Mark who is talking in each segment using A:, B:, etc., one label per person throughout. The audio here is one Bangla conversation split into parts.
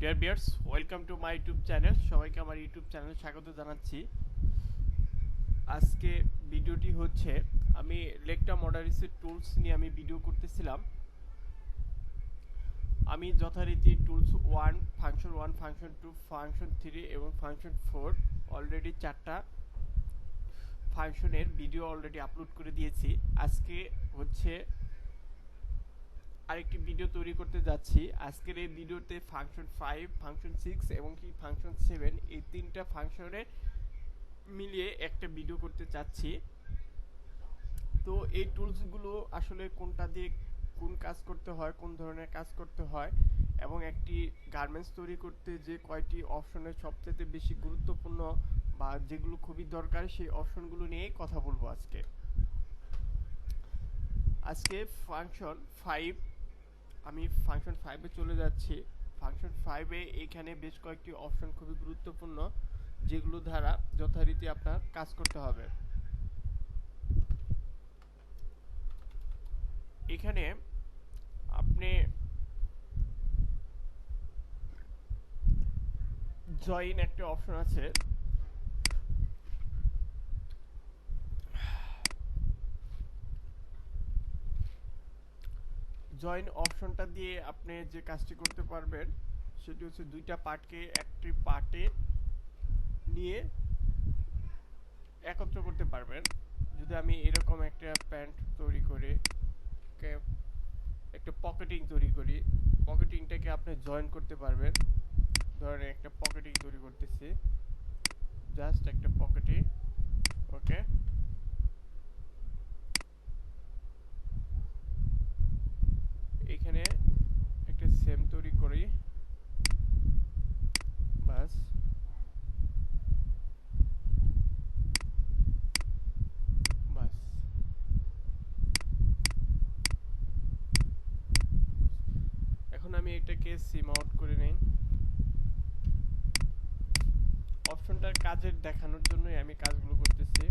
A: Dear viewers, welcome to my YouTube channel. সবাইকে আমার ইউটিউব চ্যানেলে স্বাগত জানাচ্ছি। আজকে ভিডিওটি হচ্ছে আমি লেকটা মডারিসের টুলস নিয়ে আমি ভিডিও করতেছিলাম। আমি যথারীতি টুলস 1, ফাংশন 1, ফাংশন 2, ফাংশন 3 এবং ফাংশন 4 অলরেডি 4টা ফাংশনের ভিডিও অলরেডি আপলোড করে দিয়েছি। আজকে হচ্ছে আরেকটি ভিডিও তৈরি করতে যাচ্ছি। আজকের এই ভিডিওতে ফাংশন 5, ফাংশন 6 এবং কি ফাংশন 7 এই তিনটা ফাংশনে মিলিয়ে একটা ভিডিও করতে চাচ্ছি। তো এই টুলসগুলো আসলে কোনটা দিয়ে কোন কাজ করতে হয়, কোন ধরনের কাজ করতে হয় এবং একটি গার্মেন্টস তৈরি করতে যে কয়টি অপশনের সবচেয়ে বেশি গুরুত্বপূর্ণ বা যেগুলো খুবই দরকার সেই অপশনগুলো নিয়ে কথা বলবো আজকে ফাংশন 5, আমি ফাংশন 5 এ চলে যাচ্ছি। ফাংশন 5 এ এখানে বেশ কয়েকটি অপশন খুবই গুরুত্বপূর্ণ যেগুলো দ্বারা যথারীতি আপনার কাজ করতে হবে। এখানে আপনি জয়েন একটা অপশন আছে, জয়েন অপশনটা দিয়ে আপনি যে কাজটি করতে পারবেন সেটি হচ্ছে দুইটা পার্টকে একটি পার্টে নিয়ে একত্র করতে পারবেন। যদি আমি এরকম একটা প্যান্ট তৈরি করে একটা পকেটিং তৈরি করি, পকেটিংটাকে আপনি জয়েন করতে পারবেন। ধরেন একটা পকেটিং তৈরি করতেছি, জাস্ট একটা পকেটিং, ওকে। এখানে একটা সেম তৈরি করি, বাস। বাস এখন আমি এটাকে সিম আউট করে নেই। অপশনটার কাজের দেখানোর জন্যই আমি কাজগুলো করতেছি।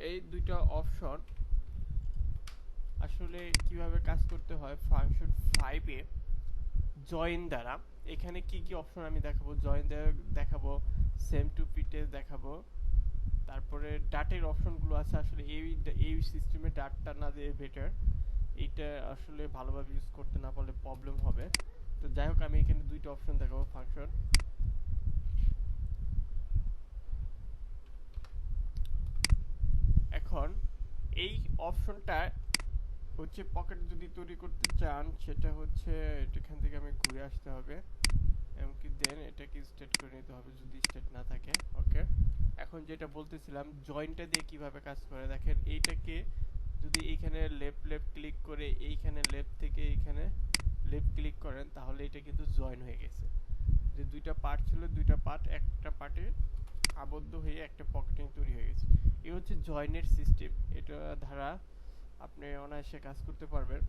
A: এই দুইটা অপশন আসলে কিভাবে কাজ করতে হয় ফাংশন 5 এ জয়েন দ্বারা। এখানে কি কি অপশন আমি দেখাবো, জয়েন দেখাবো, সেম টু পিটে দেখাবো, তারপরে ডাটের অপশনগুলো আছে। আসলে এই সিস্টেমে ডাটটা না দিয়ে বেটার, এইটা আসলে ভালোভাবে ইউজ করতে না পারলে প্রবলেম হবে। তো যাই হোক, আমি এখানে দুইটা অপশন দেখাবো ফাংশন। এখন এই অপশনটা হচ্ছে পকেট যদি তৈরি করতে চান সেটা হচ্ছে এখান থেকে আমি ঘুরে আসতে হবে, এমনকি দেন এটাকে স্টেট করে নিতে হবে যদি স্টেট না থাকে, ওকে। এখন যেটা বলতেছিলাম জয়েন্টটা দিয়ে কিভাবে কাজ করে দেখেন। এইটাকে যদি এইখানে লেফট ক্লিক করে এইখানে লেফট থেকে এইখানে লেফট ক্লিক করেন তাহলে এটা কিন্তু জয়েন হয়ে গেছে। যে দুইটা পার্ট ছিল, দুইটা পার্ট একটা পার্টে আবদ্ধ হয়ে একটা পকেটিং তৈরি হয়ে গেছে। এই হচ্ছে জয়েনের সিস্টেম, এটা দ্বারা আপনি অনায়াসে কাজ করতে পারবেন।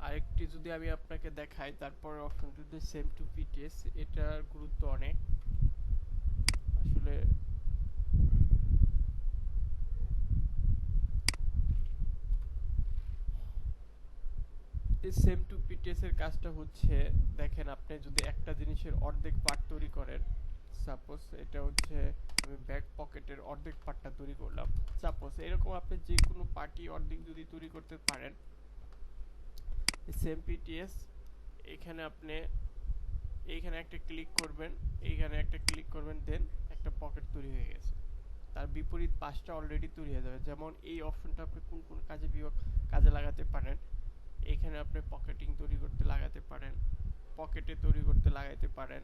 A: আরেকটি যদি আমি আপনাকে দেখাই, তারপরে অপশনটিতে সেম টু পিটিএস, এটার গুরুত্ব অনেক। আসলে এই সেম টু পিটিএস এর কাজটা হচ্ছে দেখেন, আপনি যদি একটা জিনিসের অর্ধেক পার্ট তৈরি করেন, সাপোজ এটা হচ্ছে আমি ব্যাক পকেটের অর্ধেক পার্টটা তৈরি করলাম, সাপোজ এরকম আপনি যে কোনো পার্টি অর্ধেক যদি তৈরি করতে পারেন, সেম পিটিএস এখানে আপনি এইখানে একটা ক্লিক করবেন, এইখানে একটা ক্লিক করবেন, দেন একটা পকেট তৈরি হয়ে গেছে। তার বিপরীত পাশটা অলরেডি তৈরি হয়ে যাবে। যেমন এই অপশনটা আপনি কোন কোন কাজে লাগাতে পারেন, এখানে আপনি পকেটিং তৈরি করতে লাগাতে পারেন, পকেটে তৈরি করতে লাগাতে পারেন,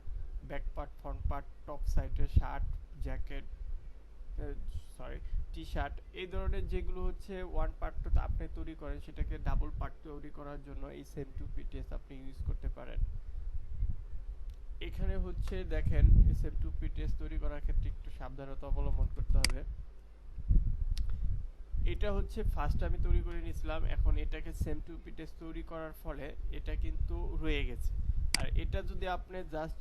A: back part, front part, top সাইডে শার্ট, জ্যাকেট, টি শার্ট, এই ধরনের যেগুলো হচ্ছে ওয়ান পার্ট আপনি তৈরি করেন সেটাকে ডাবল পার্ট তৈরি করার জন্য এই সেম টু পিটিএস আপনি ইউজ করতে পারেন। এখানে হচ্ছে দেখেন সেম টু পিটিএস তৈরি করার ক্ষেত্রে একটু সাবধানতা অবলম্বন করতে হবে। এটা হচ্ছে ফার্স্ট আমি তৈরি করে নিয়েছিলাম, এখন এটাকে সেম টু পিটিএস তৈরি করার ফলে এটা কিন্তু রয়ে গেছে। আর এটা যদি আপনি জাস্ট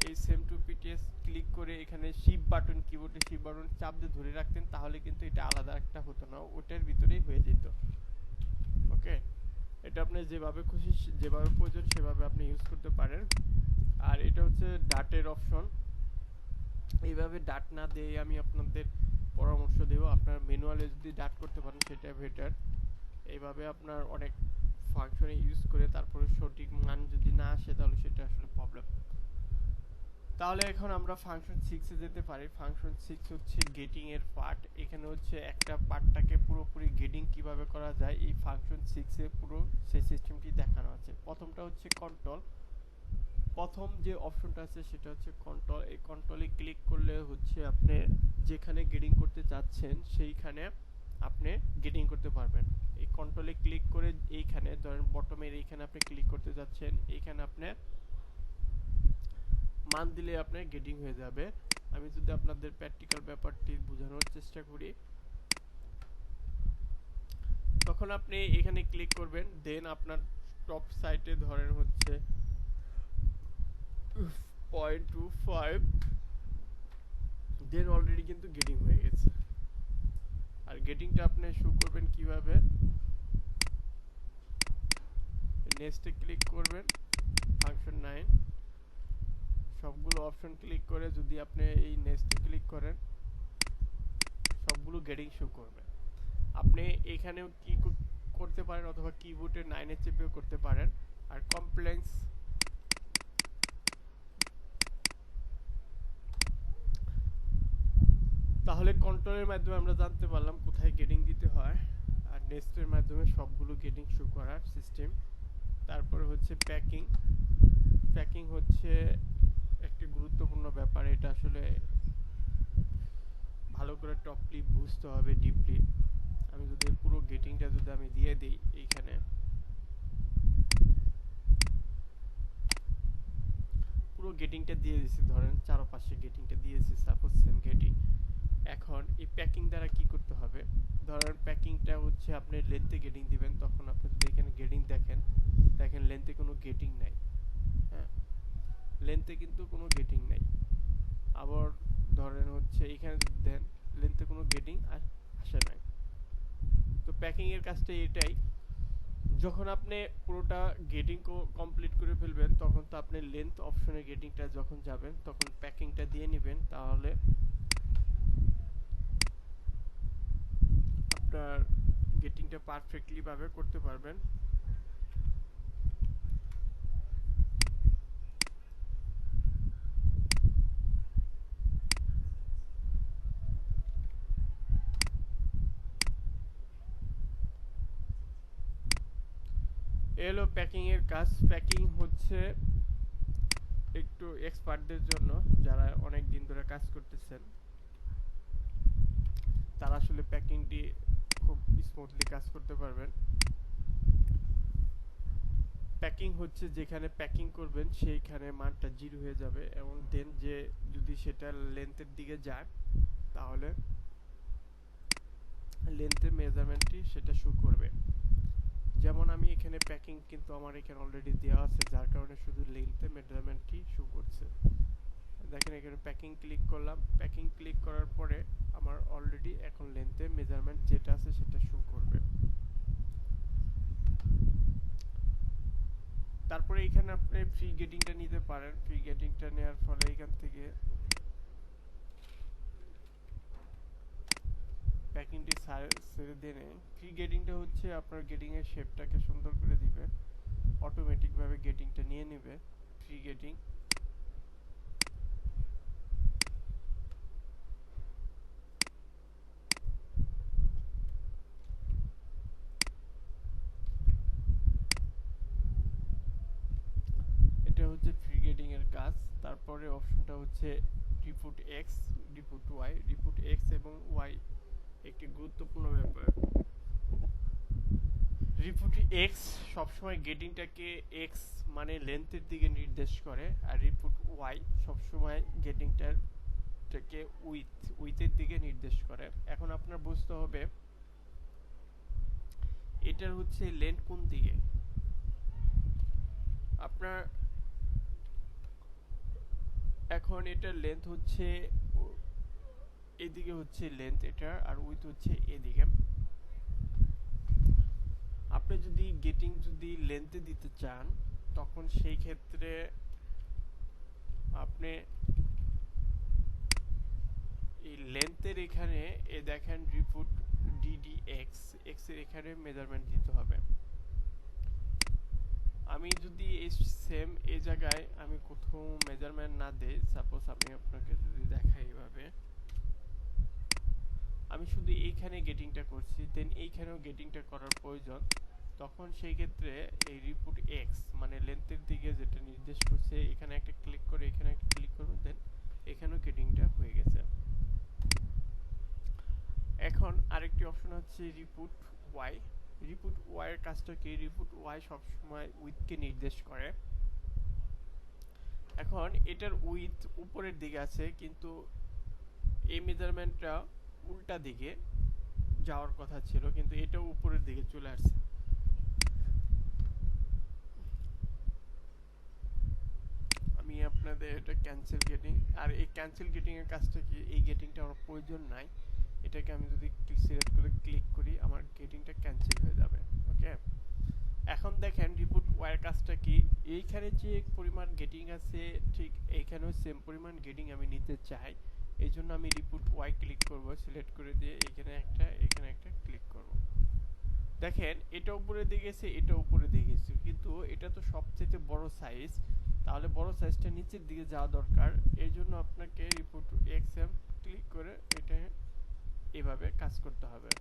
A: এই সেম টু পিটিএস ক্লিক করে এখানে শিফট বাটন, কিবোর্ডে শিফট বাটন চাপ দিয়ে ধরে রাখতেন, তাহলে কিন্তু এটা আলাদা একটা হতো না, ওটার ভিতরেই হয়ে যেত। ওকে, এটা আপনি যেভাবে খুশি যেভাবে প্রয়োজন সেভাবে আপনি ইউজ করতে পারেন। আর এটা হচ্ছে ডাটের অপশন। এইভাবে ডাট না দিয়ে আমি আপনাদের পরামর্শ দেব, আপনার ম্যানুয়ালে যদি ডাট করতে পারেন সেটা বেটার। এইভাবে আপনার অনেক ফাংশনে ইউজ করে তারপরে সঠিক মান যদি না আসে তাহলে সেটা আসলে প্রবলেম। তাহলে এখন আমরা ফাংশন 6 এ যেতে পারি। ফাংশন 6 হচ্ছে গেটিং এর পার্ট। এখানে হচ্ছে একটা পার্টটাকে পুরোপুরি গেটিং কিভাবে করা যায় এই ফাংশন 6 এ পুরো সেই সিস্টেমটি দেখানো আছে। প্রথমটা হচ্ছে কন্ট্রোল। প্রথম যে অপশনটা আছে সেটা হচ্ছে কন্ট্রোল। এই কন্ট্রোলে ক্লিক করলে হচ্ছে আপনি যেখানে গেটিং করতে চাচ্ছেন সেইখানে আপনি গেটিং করতে পারবেন। এই কন্ট্রোলে ক্লিক করে এইখানে ধরেন বটমের এইখানে আপনি ক্লিক করতে যাচ্ছেন, এইখানে আপনি মান দিলে আপনার গেটিং হয়ে যাবে। আমি যদি আপনাদের প্র্যাকটিক্যাল ব্যাপারটি বোঝানোর চেষ্টা করি, তখন আপনি এখানে ক্লিক করবেন, দেন আপনার টপ সাইটে ধরেন হচ্ছে 0.25, দেন অলরেডি কিন্তু গেটিং হয়ে গেছে। আর গেটিংটা আপনি শো করবেন কিভাবে, নেক্সটে ক্লিক করবেন, ফাংশন 9 সবগুলো অপশন ক্লিক করে যদি আপনি এই নেক্সটে ক্লিক করেন সবগুলো গেটিং শো করবে। আপনি এখানেও কি করতে পারেন অথবা কিবোর্ডে 9 এ চেপেও করতে পারেন। আর কমপ্লেক্স তাহলে কন্ট্রোলের মাধ্যমে আমরা জানতে পারলাম কোথায় গেটিং দিতে হয়, আর নেক্সটের মাধ্যমে সবগুলো গেটিং শো করার সিস্টেম। তারপরে হচ্ছে প্যাকিং। প্যাকিং হচ্ছে একটি গুরুত্বপূর্ণ ব্যাপার, এটা আসলে ভালো করে টপলি বুঝতে হবে ডিপলি। আমি যদি পুরো গেটিংটা যদি আমি দিয়ে দিই, এইখানে পুরো গেটিংটা দিয়ে দিয়েছি, ধরেন চারপাশে গেটিংটা দিয়েছি, সাপোজ সেম গেটিং। এখন এই প্যাকিং দ্বারা কি করতে হবে, ধরেন প্যাকিংটা হচ্ছে আপনি লেন্থে গেটিং দিবেন, তখন আপনি যদি এখানে গেটিং দেখেন লেন্থে কোনো গেটিং নাই। হ্যাঁ, লেন্থে কিন্তু কোনো গেটিং নাই। আবার ধরেন হচ্ছে এখানে যদি দেন লেন্থে কোনো গেটিং আসে নাই। তো প্যাকিং এর কাজটা এটাই, যখন আপনি পুরোটা গেটিং কমপ্লিট করে ফেলবেন তখন তো আপনি লেন্থ অপশনে গেটিংটা যখন যাবেন তখন প্যাকিংটা দিয়ে নেবেন, তাহলে আপনার গেটিংটা পারফেক্টলি ভাবে করতে পারবেন। এলো প্যাকিং এর কাজ। প্যাকিং হচ্ছে একটু এক্সপার্টদের জন্য, যারা অনেক দিন ধরে কাজ করতেছেন তারা আসলে প্যাকিংটি খুব স্মুথলি কাজ করতে পারবেন। প্যাকিং হচ্ছে যেখানে প্যাকিং করবেন সেইখানে মানটা 0 হয়ে যাবে, এবং দেন যে যদি সেটা লেন্থের দিকে যায় তাহলে লেন্থের মেজারমেন্টটি সেটা শো করবে। যেমন আমি এখানে প্যাকিং কিন্তু আমার এখানে অলরেডি দেওয়া আছে, যার কারণে শুধু লেন্থের মেজারমেন্টটি শো করছে। দেখেন এখানে প্যাকিং ক্লিক করলাম, প্যাকিং ক্লিক করার পরে আমার অলরেডি এখন লেন্থের মেজারমেন্ট যেটা আছে সেটা শো করবে। তারপরে এখানে আপনি ফ্রি গেটিংটা নিতে পারেন। ফ্রি গেটিংটা নেওয়ার ফলে এখান থেকে প্যাকিংটি ছেড়ে দিয়ে নেই। ফ্রি গেটিংটা হচ্ছে আপনার গেটিং এর শেপটাকে সুন্দর করে দিবে, অটোমেটিক ভাবে গেটিংটা নিয়ে নেবে। ফ্রি গেটিং এটা হচ্ছে ফ্রি গেটিং এর কাজ। তারপরে অপশনটা হচ্ছে রিপুট এক্স, রিপুট ওয়াই। রিপুট এক্স এবং ওয়াই একটি গুরুত্বপূর্ণ ব্যাপার। রিপুট এক্স সবসময় গেটিংটাকে এক্স মানে লেন্থের দিকে নির্দেশ করে, আর রিপুট ওয়াই সবসময় গেটিংটাকে উইথের দিকে নির্দেশ করে। এখন আপনার বুঝতে হবে এটার হচ্ছে লেন্থ কোন দিকে। আপনার এখন এটার লেন্থ হচ্ছে এদিকে হচ্ছে লেন্থ এটার, আর উইথ হচ্ছে এদিকে। আপনি যদি গেটিং যদি লেন্থে দিতে চান তখন সেই ক্ষেত্রে আপনি এই লেন্থের এখানে দেখেন রিপুট ডিডি এক্স এর এখানে মেজারমেন্ট দিতে হবে। আমি যদি এই সেম এই জায়গায় আমি কোথাও মেজারমেন্ট না দেই, সাপোজ আমি আপনাকে যদি দেখাই এইভাবে, আমি শুধু এইখানে গেটিংটা করছি, দেন এইখানেও গেটিংটা করার প্রয়োজন, তখন সেই ক্ষেত্রে এই রিপুট এক্স মানে লেন্থের দিকে যেটা নির্দেশ করছে এখানে একটা ক্লিক করে এখানে একটা ক্লিক করবেন, দেন এখানেও গেটিংটা হয়ে গেছে। এখন আরেকটি অপশন হচ্ছে রিপুট ওয়াই। রিপুট ওয়াই এর কাজটা কি? রিপুট ওয়াই সবসময় উইথকে নির্দেশ করে। এখন এটার উইথ উপরের দিকে আছে, কিন্তু এই মেজারমেন্টটা উল্টা দিকে যাওয়ার কথা ছিল, কিন্তু এটাও উপরের দিকে চলে আসছে। আমি আপনাদের এটা ক্যান্সেল গেটিং, আর এই ক্যান্সেল গেটিং এর কাজটা কি? এই গেটিংটা আমার প্রয়োজন নাই, এটাকে আমি যদি সিলেক্ট করে ক্লিক করি আমার গেটিংটা ক্যান্সেল হয়ে যাবে। ওকে, এখন দেখেন রিপুট ওয়ার কাজটা কি? এইখানে যে পরিমাণ গেটিং আছে ঠিক এইখানেও সেম পরিমাণ গেটিং আমি নিতে চাই, এই জন্য আমি রিপুট ওয়াই ক্লিক করব, সিলেক্ট করে দিয়ে এখানে একটা ক্লিক করব। দেখেন এটা উপরে দিয়ে গেছে, এটা উপরে দিয়ে গেছে, কিন্তু এটা তো সবচেয়ে বড় সাইজ, তাহলে বড় সাইজটা নিচের দিকে যাওয়া দরকার। এই জন্য আপনাকে রিপুট এক্সএম ক্লিক করে এটা এভাবে কাজ করতে হবে।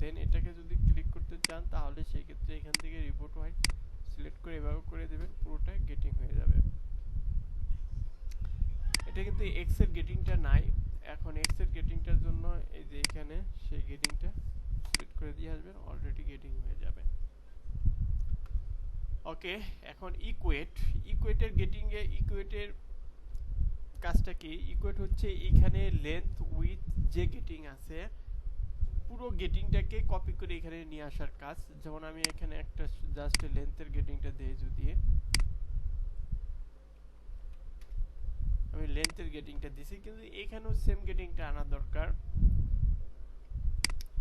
A: দেন এটাকে যদি ক্লিক করতে চান তাহলে সেই ক্ষেত্রে এখান থেকে রিপোর্ট ওয়াই সিলেক্ট করে এভাবে করে দেবেন, পুরোটা গেটিং হয়ে যাবে। এটা কিন্তু এক্স এর গেটিংটা নাই। এখন এক্স এর গেটিংটার জন্য এই যে এখানে সেই গেটিংটা সিলেক্ট করে দিয়ে আসবেন, অলরেডি গেটিং হয়ে যাবে। ওকে, এখন ইকুয়েটের গেটিং এ ইকুয়েটের কাজটা কি? ইকুয়েট হচ্ছে এখানে লেন্থ উইথ যে গেটিং আছে পুরো গেটিংটাকে কপি করে এখানে নিয়ে আসার কাজ। যেমন আমি এখানে একটা জাস্ট লেন্থের গেটিংটা দেই, যদি আমি লেন্থের গেটিংটা দিছি, কিন্তু এখানেও সেম গেটিংটা আনা দরকার।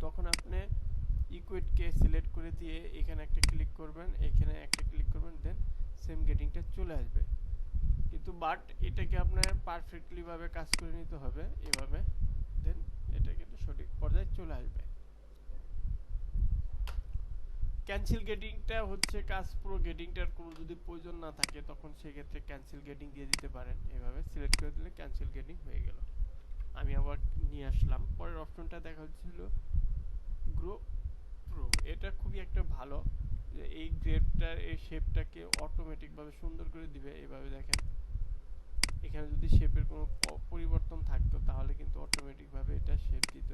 A: তখন আপনি ইকুয়েটকে সিলেক্ট করে দিয়ে এখানে একটা ক্লিক করবেন, এখানে একটা ক্লিক করবেন, দেন সেম গেটিংটা চলে আসবে। কিন্তু বাট এটাকে আপনার পারফেক্টলি ভাবে কাজ করে নিতে হবে এভাবে, দেন এটা কিন্তু সঠিক পর্যায়ে চলে আসবে। ক্যান্সেল গেটিংটা হচ্ছে কাজ, পুরো গেটিংটার কোনো যদি প্রয়োজন না থাকে তখন সেক্ষেত্রে ক্যান্সেল গেটিং দিয়ে দিতে পারেন। এভাবে সিলেক্ট করে দিলে ক্যান্সেল গেটিং হয়ে গেল। আমি আবার নিয়ে আসলাম, পরের অপশনটা দেখা হচ্ছিল গ্রো প্রো। এটা খুবই একটা ভালো, যে এই গ্রেপটার এই শেপটাকে অটোমেটিকভাবে সুন্দর করে দিবে। এভাবে দেখেন এখানে যদি শেপের কোনো পরিবর্তন থাকতো তাহলে কিন্তু অটোমেটিকভাবে এটা শেপ দিত।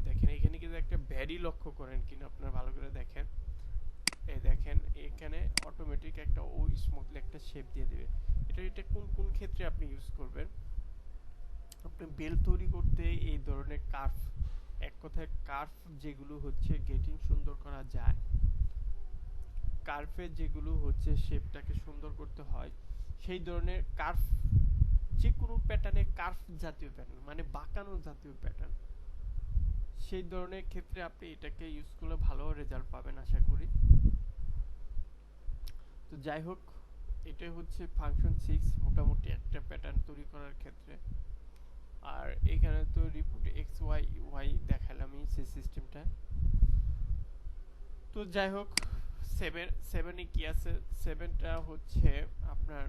A: দেখেন এখানে কিন্তু একটা ভ্যারি লক্ষ্য করেন কিনা আপনারা ভালো করে দেখেন, এই দেখেন এখানে অটোমেটিক একটা ও স্মুথলি একটা শেপ দিয়ে দিবে। এটা কোন ক্ষেত্রে আপনি ইউজ করবেন? আপনি বেল তৈরি করতে এই ধরনের কার্ভ, এক কথায় কার্ভ যেগুলো হচ্ছে গেটিং সুন্দর করা যায়, কার্ভে যেগুলো হচ্ছে শেপটাকে সুন্দর করতে হয়, সেই ধরনের কার্ভ, যে কোনো প্যাটার্নে কার্ভ জাতীয় প্যাটার্ন মানে বাঁকানো জাতীয় প্যাটার্ন, সেই ধরনের ক্ষেত্রে আপনি এটাকে ইউজ করলে ভালো রেজাল্ট পাবেন আশা করি। তো যাই হোক, এটাই হচ্ছে ফাংশন 6 মোটামুটি একটা প্যাটার্ন তৈরি করার ক্ষেত্রে। আর এখানে তো রিপুট এক্স ওয়াই ওয়াই দেখালামই সেই সিস্টেমটা। তো যাই হোক, সেভেনে কি আছে? সেভেনটা হচ্ছে আপনার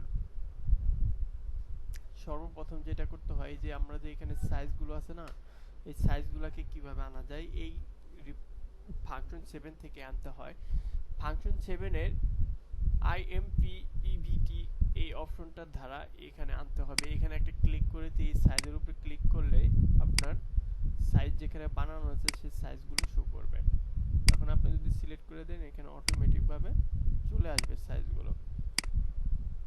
A: সর্বপ্রথম যেটা করতে হয় যে আমরা যে এখানে সাইজগুলো আছে না, এই সাইজগুলোকে কিভাবে আনা যায় এই ফাংশন 7 থেকে আনতে হয়। ফাংশন 7 এর IMPEVT এই অপশনটার দ্বারা এখানে আনতে হবে। এখানে একটা ক্লিক করে দিয়ে সাইজের উপরে ক্লিক করলে আপনার সাইজ যেখানে বানানো আছে সেই সাইজগুলো শো করবে। এখন আপনি যদি সিলেক্ট করে দেন এখানে অটোমেটিকভাবে চলে আসবে সাইজগুলো।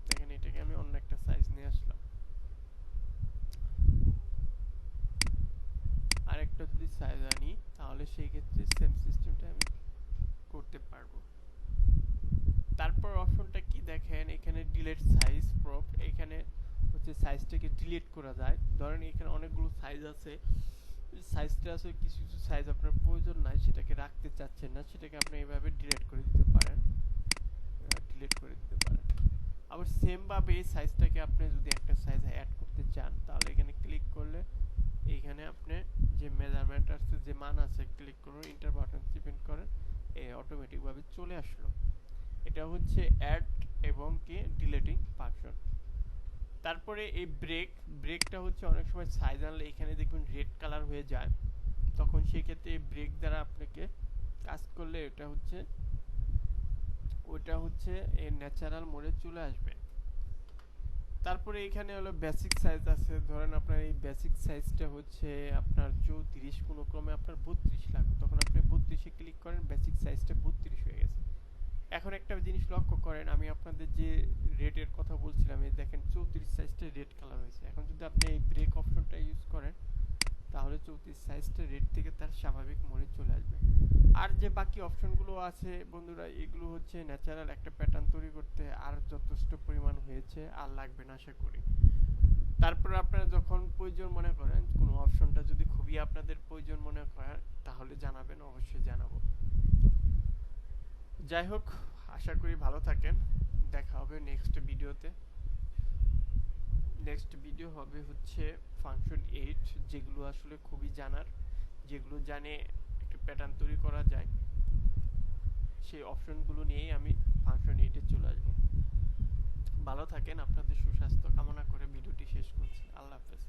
A: দেখেন এটাকে আমি অন্য একটা সাইজ নিয়ে আসলাম, আরেকটা যদি সাইজ আনি তাহলে সেই ক্ষেত্রে সেম সিস্টেমটা আমি করতে পারবো। তারপর অপশনটা কি দেখেন, এখানে ডিলেট সাইজ প্রপ, এখানে হচ্ছে সাইজটাকে ডিলিট করা যায়। ধরেন এখানে অনেকগুলো সাইজ আছে, সাইজটা আছে কিছু কিছু সাইজ আপনার প্রয়োজন নাই, সেটাকে রাখতে চাচ্ছেন না, সেটাকে আপনি এইভাবে ডিলিট করে দিতে পারেন, আবার সেম ভাবে এই সাইজটাকে আপনি যদি একটা সাইজে অ্যাড করতে চান তাহলে এখানে ক্লিক করলে এইখানে আপনি যে মেজারমেন্ট আছে, যে মান আছে, ক্লিক করুন, ইন্টার বাটন টিপেন করেন, এই অটোমেটিক ভাবে চলে আসলো। এটা হচ্ছে অ্যাড এবং কি ডিলিটিং ফাংশন। তারপরে এই ব্রেকটা হচ্ছে অনেক সময় সাইজ আনলে এখানে দেখবেন রেড কালার হয়ে যায়, তখন সেই ক্ষেত্রে এই ব্রেক দ্বারা আপনাকে কাজ করলে ওটা হচ্ছে এই ন্যাচারাল মোডে চলে আসবে। তারপরে এখানে হলো বেসিক সাইজ আছে, ধরেন আপনার এই বেসিক সাইজটা হচ্ছে আপনার 34, কোনো ক্রমে আপনার 32 লাগবে, তখন আপনি 32-এ ক্লিক করেন, বেসিক সাইজটা 32 হয়ে গেছে। এখন একটা জিনিস লক্ষ্য করেন, আমি আপনাদের যে রেডের কথা বলছিলাম, এই দেখেন 34 সাইজটা রেড কালার হয়েছে। এখন যদি আপনি এই ব্রেক অপশনটা ইউজ করেন তাহলে 34 সাইজটা রেড থেকে তার স্বাভাবিক মোডে চলে আসবে। আর যে বাকি অপশনগুলো আছে বন্ধুরা, এগুলো হচ্ছে ন্যাচারাল একটা প্যাটার্ন তৈরি করতে আর যথেষ্ট পরিমাণ হয়েছে, আর লাগবে না আশা করি। তারপর আপনারা যখন প্রয়োজন মনে করেন, কোনো অপশনটা যদি খুবই আপনাদের প্রয়োজন মনে করেন তাহলে জানাবেন, অবশ্যই জানাবো। যাই হোক, আশা করি ভালো থাকেন, দেখা হবে নেক্সট ভিডিওতে। নেক্সট ভিডিও হবে হচ্ছে ফাংশন 8, যেগুলো আসলে খুবই জানার, যেগুলো জানে একটা প্যাটার্ন তৈরি করা যায়, সেই অপশনগুলো নিয়েই আমি ফাংশন 8-এ চলে আসবো। ভালো থাকেন, আপনাদের সুস্বাস্থ্য কামনা করে ভিডিওটি শেষ করছি। আল্লাহ হাফেজ।